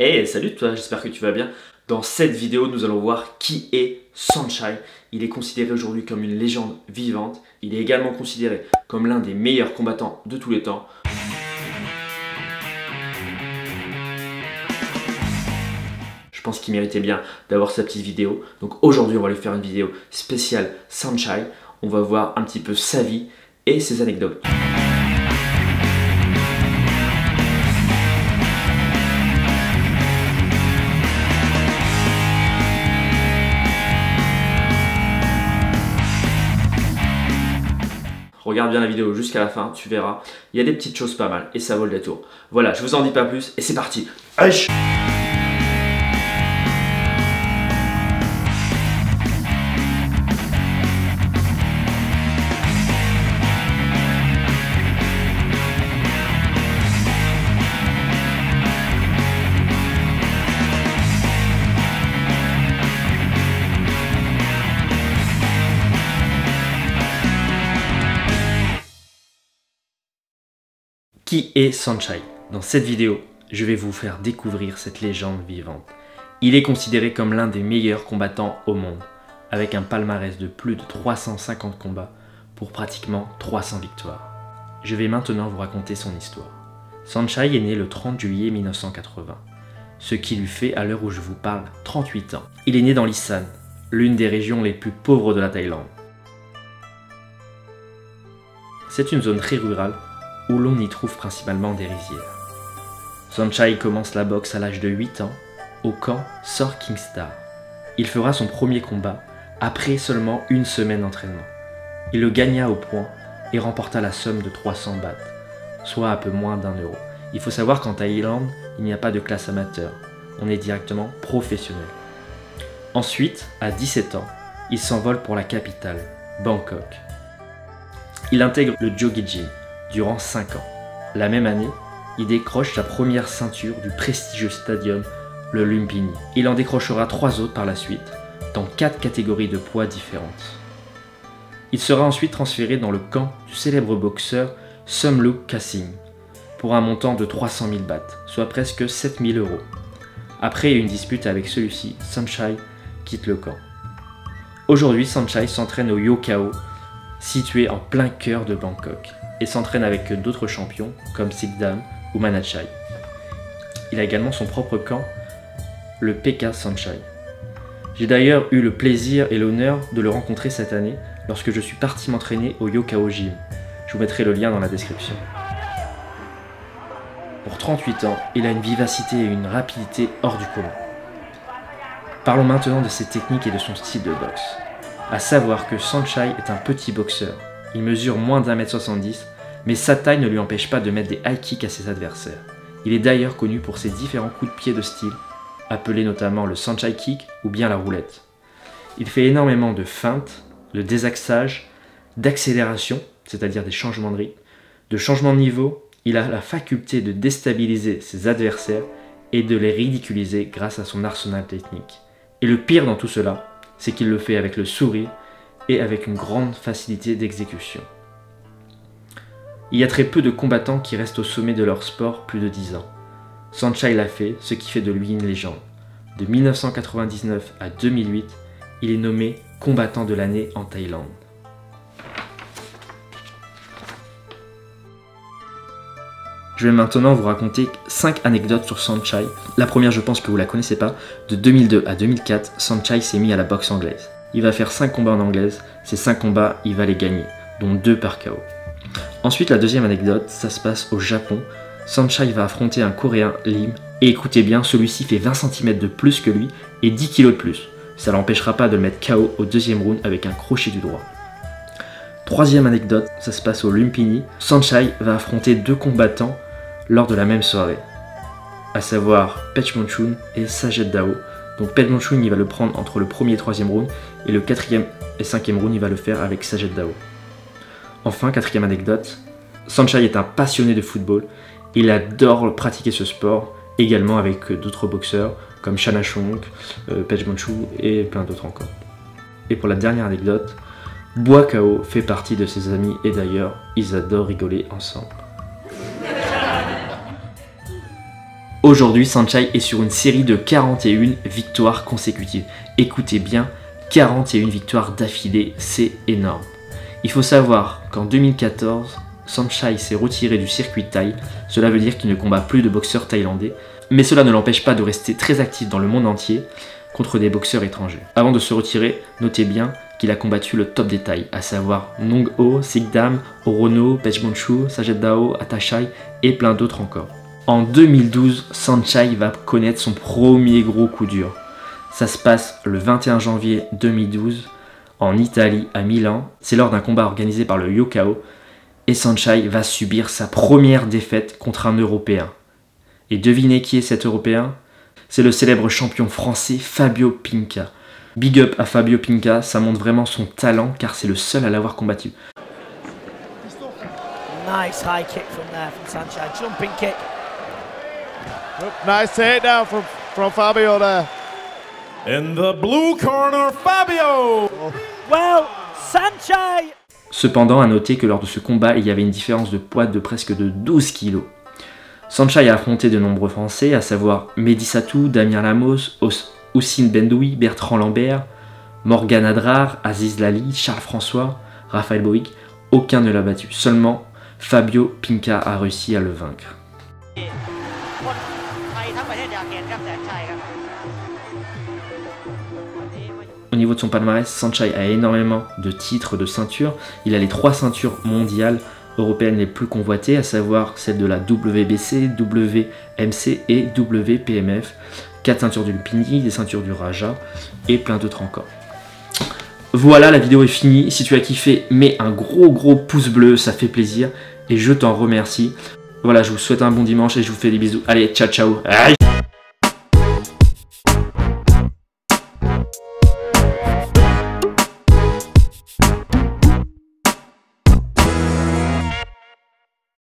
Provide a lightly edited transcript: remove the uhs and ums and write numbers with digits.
Hey, salut toi, j'espère que tu vas bien. Dans cette vidéo, nous allons voir qui est Saenchai. Il est considéré aujourd'hui comme une légende vivante. Il est également considéré comme l'un des meilleurs combattants de tous les temps. Je pense qu'il méritait bien d'avoir sa petite vidéo. Donc aujourd'hui, on va lui faire une vidéo spéciale Saenchai. On va voir un petit peu sa vie et ses anecdotes. Regarde bien la vidéo jusqu'à la fin, tu verras. Il y a des petites choses pas mal et ça vaut le détour. Voilà, je vous en dis pas plus et c'est parti. Aïe! Qui est Saenchai? Dans cette vidéo, je vais vous faire découvrir cette légende vivante. Il est considéré comme l'un des meilleurs combattants au monde, avec un palmarès de plus de 350 combats pour pratiquement 300 victoires. Je vais maintenant vous raconter son histoire. Saenchai est né le 30 juillet 1980, ce qui lui fait à l'heure où je vous parle 38 ans. Il est né dans l'Isan, l'une des régions les plus pauvres de la Thaïlande. C'est une zone très rurale où l'on y trouve principalement des rizières. Saenchai commence la boxe à l'âge de 8 ans au camp Sor Kingstar. Il fera son premier combat après seulement une semaine d'entraînement. Il le gagna au point et remporta la somme de 300 bahts, soit un peu moins d'1 euro. Il faut savoir qu'en Thaïlande, il n'y a pas de classe amateur, on est directement professionnel. Ensuite, à 17 ans, il s'envole pour la capitale, Bangkok. Il intègre le Jockey Gym durant 5 ans. La même année, il décroche sa première ceinture du prestigieux stadium, le Lumpini. Il en décrochera 3 autres par la suite, dans 4 catégories de poids différentes. Il sera ensuite transféré dans le camp du célèbre boxeur Somluck Kassing, pour un montant de 300 000 bahts, soit presque 7 000 euros. Après une dispute avec celui-ci, Saenchai quitte le camp. Aujourd'hui, Saenchai s'entraîne au Yokkao, situé en plein cœur de Bangkok, et s'entraîne avec d'autres champions comme Sikdam ou Manachai. Il a également son propre camp, le PK Saenchai. J'ai d'ailleurs eu le plaisir et l'honneur de le rencontrer cette année lorsque je suis parti m'entraîner au Yokkao Gym. Je vous mettrai le lien dans la description. Pour 38 ans, il a une vivacité et une rapidité hors du commun. Parlons maintenant de ses techniques et de son style de boxe. À savoir que Saenchai est un petit boxeur. Il mesure moins d'1m70, mais sa taille ne lui empêche pas de mettre des high kicks à ses adversaires. Il est d'ailleurs connu pour ses différents coups de pied de style, appelés notamment le Saenchai kick ou bien la roulette. Il fait énormément de feintes, de désaxage, d'accélération, c'est-à-dire des changements de rythme, de changement de niveau. Il a la faculté de déstabiliser ses adversaires et de les ridiculiser grâce à son arsenal technique. Et le pire dans tout cela, c'est qu'il le fait avec le sourire et avec une grande facilité d'exécution. Il y a très peu de combattants qui restent au sommet de leur sport plus de 10 ans. Saenchai l'a fait, ce qui fait de lui une légende. De 1999 à 2008, il est nommé combattant de l'année en Thaïlande. Je vais maintenant vous raconter 5 anecdotes sur Saenchai. La première, je pense que vous la connaissez pas. De 2002 à 2004, Saenchai s'est mis à la boxe anglaise. Il va faire 5 combats en anglaise. Ces 5 combats, il va les gagner, dont 2 par KO. Ensuite, la deuxième anecdote, ça se passe au Japon. Saenchai va affronter un Coréen, Lim. Et écoutez bien, celui-ci fait 20 cm de plus que lui et 10 kg de plus. Ça ne l'empêchera pas de le mettre KO au deuxième round avec un crochet du droit. Troisième anecdote, ça se passe au Lumpini. Saenchai va affronter 2 combattants lors de la même soirée, à savoir Pechmonchun et Sajet Dao. Donc Pechmonchun, il va le prendre entre le premier et troisième round, et le quatrième et cinquième round, il va le faire avec Sajet Dao. Enfin, quatrième anecdote, Saenchai est un passionné de football. Il adore pratiquer ce sport, également avec d'autres boxeurs comme Chanachong, Pechmonchun et plein d'autres encore. Et pour la dernière anecdote, Boakao fait partie de ses amis et d'ailleurs, ils adorent rigoler ensemble. Aujourd'hui, Saenchai est sur une série de 41 victoires consécutives. Écoutez bien, 41 victoires d'affilée, c'est énorme. Il faut savoir qu'en 2014, Saenchai s'est retiré du circuit thaï. Cela veut dire qu'il ne combat plus de boxeurs thaïlandais. Mais cela ne l'empêche pas de rester très actif dans le monde entier contre des boxeurs étrangers. Avant de se retirer, notez bien qu'il a combattu le top des Thaïs, à savoir Nong Ho, Sikdam, Orono, Pechmanchu, Sajet Dao, Atachai et plein d'autres encore. En 2012, Saenchai va connaître son premier gros coup dur. Ça se passe le 21 janvier 2012 en Italie, à Milan. C'est lors d'un combat organisé par le Yokkao et Saenchai va subir sa première défaite contre un Européen. Et devinez qui est cet Européen? C'est le célèbre champion français Fabio Pinca. Big up à Fabio Pinca, ça montre vraiment son talent car c'est le seul à l'avoir combattu. Nice high kick from there from Saenchai, jumping kick. Nice takedown from Fabio there. In the blue corner, Fabio! Well, Saenchai! Cependant, à noter que lors de ce combat, il y avait une différence de poids de presque de 12 kg. Saenchai a affronté de nombreux Français, à savoir Mehdi Satou, Damien Lamos, Houssine Bendoui, Bertrand Lambert, Morgan Adrar, Aziz Lali, Charles François, Raphaël Boïc. Aucun ne l'a battu, seulement Fabio Pinca a réussi à le vaincre. Au niveau de son palmarès, Saenchai a énormément de titres de ceintures. Il a les 3 ceintures mondiales européennes les plus convoitées, à savoir celles de la WBC, WMC et WPMF, 4 ceintures du Lupini, des ceintures du Raja et plein d'autres encore. Voilà, la vidéo est finie. Si tu as kiffé, mets un gros pouce bleu, ça fait plaisir et je t'en remercie. Voilà, je vous souhaite un bon dimanche et je vous fais des bisous. Allez, ciao ciao. Aïe.